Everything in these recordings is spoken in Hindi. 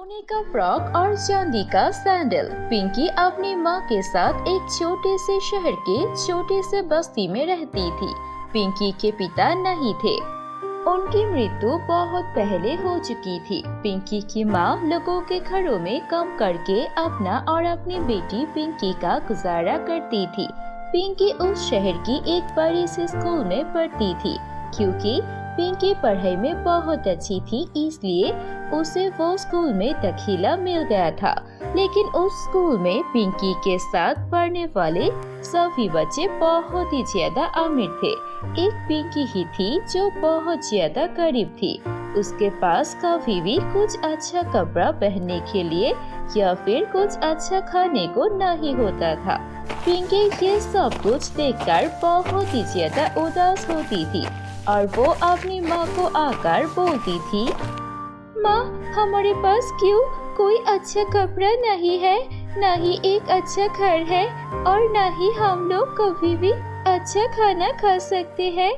सोने का फ्रॉक और चांदी का सैंडल। पिंकी अपनी माँ के साथ एक छोटे से शहर के छोटे से बस्ती में रहती थी। पिंकी के पिता नहीं थे, उनकी मृत्यु बहुत पहले हो चुकी थी। पिंकी की माँ लोगों के घरों में काम करके अपना और अपनी बेटी पिंकी का गुजारा करती थी। पिंकी उस शहर की एक बड़ी सी स्कूल में पढ़ती थी। क्योंकि पिंकी पढ़ाई में बहुत अच्छी थी, इसलिए उसे वो स्कूल में दाखिला मिल गया था। लेकिन उस स्कूल में पिंकी के साथ पढ़ने वाले सभी बच्चे बहुत ही ज्यादा अमीर थे। एक पिंकी ही थी जो बहुत ज्यादा गरीब थी। उसके पास कभी भी कुछ अच्छा कपड़ा पहनने के लिए या फिर कुछ अच्छा खाने को नहीं होता था। पिंकी ये सब कुछ देखकर बहुत ही ज्यादा उदास होती थी और वो अपनी माँ को आकर बोलती थी, माँ, हमारे पास क्यों कोई अच्छा कपड़ा नहीं है, न ही एक अच्छा घर है और न ही हम लोग कभी भी अच्छा खाना खा सकते हैं।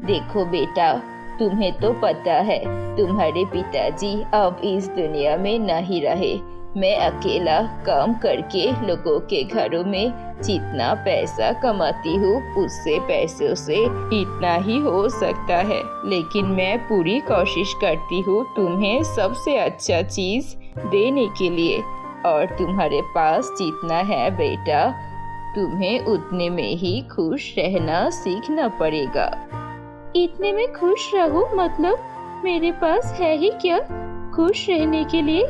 देखो बेटा, तुम्हें तो पता है तुम्हारे पिताजी अब इस दुनिया में नहीं रहे। मैं अकेला काम करके लोगों के घरों में जितना पैसा कमाती हूँ उससे पैसों से इतना ही हो सकता है। लेकिन मैं पूरी कोशिश करती हूँ तुम्हें सबसे अच्छा चीज देने के लिए, और तुम्हारे पास जितना है बेटा, तुम्हें उतने में ही खुश रहना सीखना पड़ेगा। इतने में खुश रहूं? मतलब मेरे पास है ही क्या खुश रहने के लिए?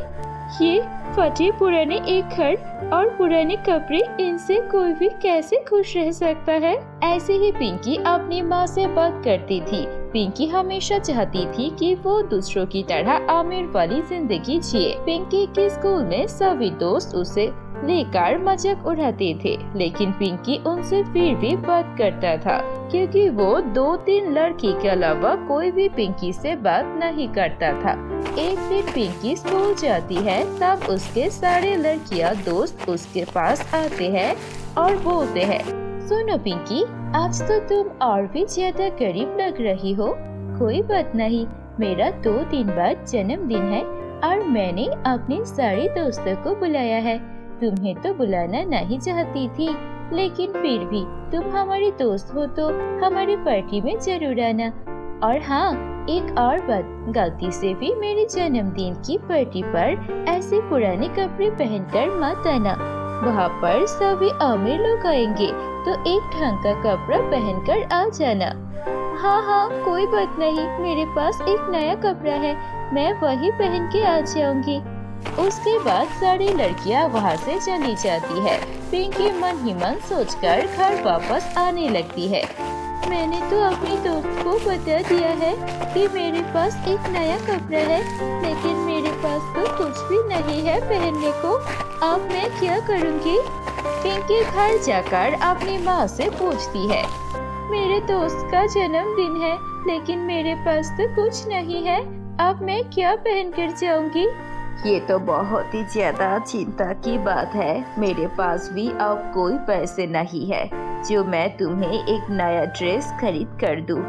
ये फटे पुराने एक घर और पुराने कपड़े, इनसे कोई भी कैसे खुश रह सकता है? ऐसे ही पिंकी अपनी माँ से बात करती थी। पिंकी हमेशा चाहती थी कि वो दूसरों की तरह आमिर वाली जिंदगी जिए। पिंकी के स्कूल में सभी दोस्त उसे लेकर मजाक उड़ाते थे, लेकिन पिंकी उनसे फिर भी बात करता था क्योंकि वो 2-3 लड़की के अलावा कोई भी पिंकी से बात नहीं करता था। एक दिन पिंकी स्कूल जाती है, तब उसके सारे लड़कियां दोस्त उसके पास आते हैं और बोलते हैं, सुनो पिंकी, आज तो तुम और भी ज्यादा गरीब लग रही हो। कोई बात नहीं, मेरा 2 दिन बाद जन्मदिन है और मैंने अपने सारे दोस्तों को बुलाया है। तुम्हें तो बुलाना नहीं चाहती थी, लेकिन फिर भी तुम हमारी दोस्त हो तो हमारी पार्टी में जरूर आना। और हाँ, एक और बात, गलती से भी मेरे जन्मदिन की पार्टी पर ऐसे पुराने कपड़े पहनकर मत आना। वहाँ पर सभी अमीर लोग आएंगे, तो एक ढंग का कपड़ा पहनकर आ जाना। हाँ हाँ, कोई बात नहीं, मेरे पास एक नया कपड़ा है, मैं वही पहन के आ जाऊंगी। उसके बाद सारी लड़कियां वहाँ से चली जाती है। पिंकी मन ही मन सोचकर घर वापस आने लगती है। मैंने तो अपनी दोस्त को बता दिया है कि मेरे पास एक नया कपड़ा है, लेकिन मेरे पास तो कुछ भी नहीं है पहनने को। अब मैं क्या करूँगी? पिंकी घर जाकर अपनी माँ से पूछती है, मेरे दोस्त का जन्मदिन है, लेकिन मेरे पास तो कुछ नहीं है, अब मैं क्या पहन कर जाऊँगी? ये तो बहुत ही ज्यादा चिंता की बात है। मेरे पास भी अब कोई पैसे नहीं है जो मैं तुम्हें एक नया ड्रेस खरीद कर दूं।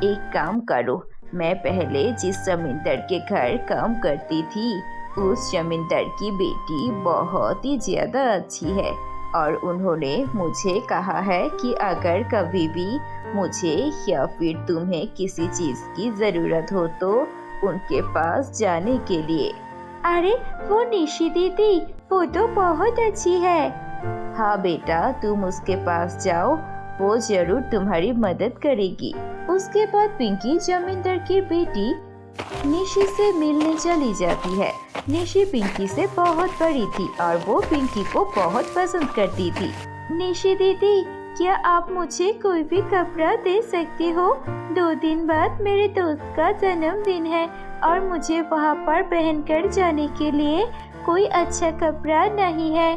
एक काम करो, मैं पहले जिस जमींदार के घर काम करती थी, उस जमींदार की बेटी बहुत ही ज्यादा अच्छी है और उन्होंने मुझे कहा है कि अगर कभी भी मुझे या फिर तुम्हें किसी चीज की जरूरत हो तो उनके पास जाने के लिए। अरे वो निशी दीदी, वो तो बहुत अच्छी है। हाँ बेटा, तुम उसके पास जाओ, वो जरूर तुम्हारी मदद करेगी। उसके बाद पिंकी जमींदार की बेटी निशी से मिलने चली जाती है। निशी पिंकी से बहुत बड़ी थी और वो पिंकी को बहुत पसंद करती थी। निशी दीदी, क्या आप मुझे कोई भी कपड़ा दे सकती हो? 2 दिन बाद मेरे दोस्त का जन्मदिन है और मुझे वहाँ पर पहनकर जाने के लिए कोई अच्छा कपड़ा नहीं है।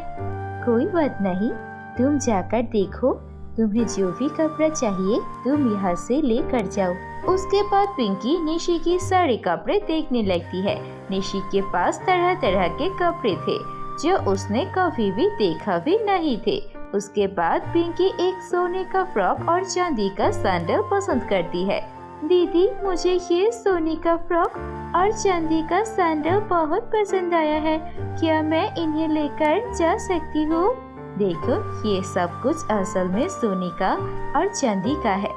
कोई बात नहीं, तुम जाकर देखो, तुम्हें जो भी कपड़ा चाहिए तुम यहाँ से लेकर जाओ। उसके बाद पिंकी निशी की सारे कपड़े देखने लगती है। निशी के पास तरह तरह के कपड़े थे जो उसने कभी भी देखा भी नहीं थे। उसके बाद पिंकी एक सोने का फ्रॉक और चांदी का सैंडल पसंद करती है। दीदी, मुझे ये सोने का फ्रॉक और चांदी का सैंडल बहुत पसंद आया है। क्या मैं इन्हें लेकर जा सकती हूँ? देखो, ये सब कुछ असल में सोने का और चांदी का है,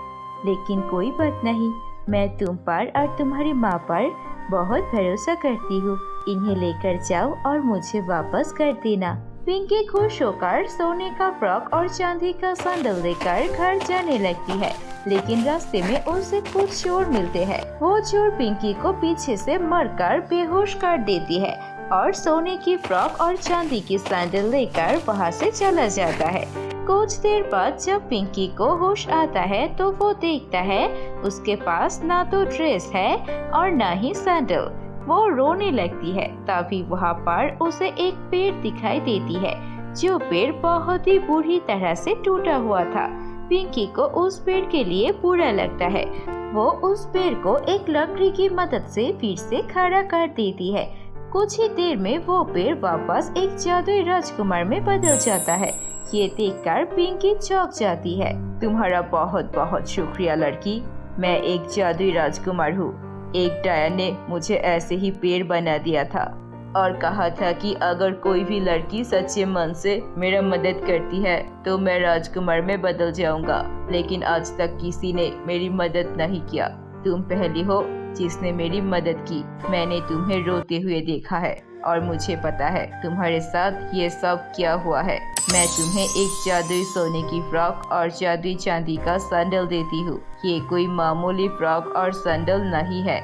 लेकिन कोई बात नहीं, मैं तुम पर और तुम्हारी माँ पर बहुत भरोसा करती हूँ। इन्हें लेकर जाओ और मुझे वापस कर देना। पिंकी खुश होकर सोने का फ्रॉक और चांदी का सैंडल लेकर घर जाने लगती है, लेकिन रास्ते में उसे कुछ चोर मिलते हैं। वो चोर पिंकी को पीछे से मारकर बेहोश कर देती है और सोने की फ्रॉक और चांदी की सैंडल लेकर वहाँ से चला जाता है। कुछ देर बाद जब पिंकी को होश आता है तो वो देखता है उसके पास ना तो ड्रेस है और ना ही सैंडल। वो रोने लगती है। तभी वहाँ पर उसे एक पेड़ दिखाई देती है, जो पेड़ बहुत ही बुरी तरह से टूटा हुआ था। पिंकी को उस पेड़ के लिए बुरा लगता है। वो उस पेड़ को एक लकड़ी की मदद से फिर से खड़ा कर देती है। कुछ ही देर में वो पेड़ वापस एक जादुई राजकुमार में बदल जाता है। ये देखकर पिंकी चौंक जाती है। तुम्हारा बहुत बहुत शुक्रिया लड़की, मैं एक जादुई राजकुमार हूँ। एक डायन ने मुझे ऐसे ही पेड़ बना दिया था और कहा था कि अगर कोई भी लड़की सच्चे मन से मेरा मदद करती है तो मैं राजकुमार में बदल जाऊंगा, लेकिन आज तक किसी ने मेरी मदद नहीं किया। तुम पहली हो जिसने मेरी मदद की। मैंने तुम्हें रोते हुए देखा है और मुझे पता है तुम्हारे साथ ये सब क्या हुआ है। मैं तुम्हें एक जादुई सोने की फ्रॉक और जादुई चांदी का सैंडल देती हूँ। ये कोई मामूली फ्रॉक और सैंडल नहीं है।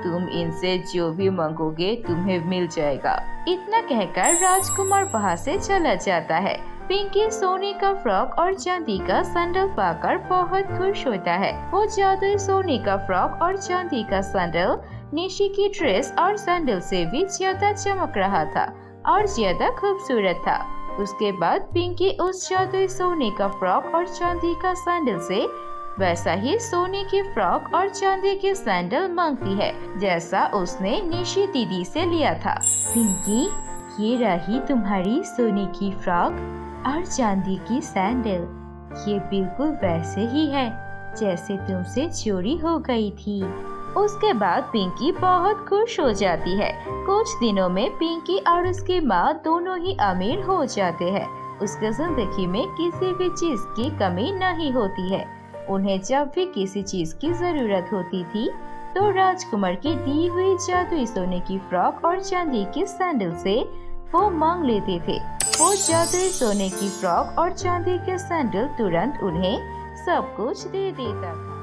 तुम इनसे जो भी मांगोगे तुम्हें मिल जाएगा। इतना कहकर राजकुमार वहाँ से चला जाता है। पिंकी सोने का फ्रॉक और चांदी का सैंडल पाकर बहुत खुश होता है। वो जादुई सोने का फ्रॉक और चांदी का सैंडल निशी की ड्रेस और सैंडल से भी ज्यादा चमक रहा था और ज्यादा खूबसूरत था। उसके बाद पिंकी उस जादुई सोने का फ्रॉक और चांदी का सैंडल से वैसा ही सोने की फ्रॉक और चांदी के सैंडल मांगती है, जैसा उसने निशी दीदी से लिया था। पिंकी, ये रही तुम्हारी सोने की फ्रॉक और चांदी की सैंडल। ये बिल्कुल वैसे ही है जैसे तुमसे चोरी हो गई थी। उसके बाद पिंकी बहुत खुश हो जाती है। कुछ दिनों में पिंकी और उसकी माँ दोनों ही अमीर हो जाते हैं। उसके जिंदगी में किसी भी चीज की कमी नहीं होती है। उन्हें जब भी किसी चीज की जरूरत होती थी तो राजकुमार की दी हुई जादुई सोने की फ्रॉक और चांदी के सैंडल से वो मांग लेते थे। वो जादुई सोने की फ्रॉक और चांदी के सैंडल तुरंत उन्हें सब कुछ दे देता था।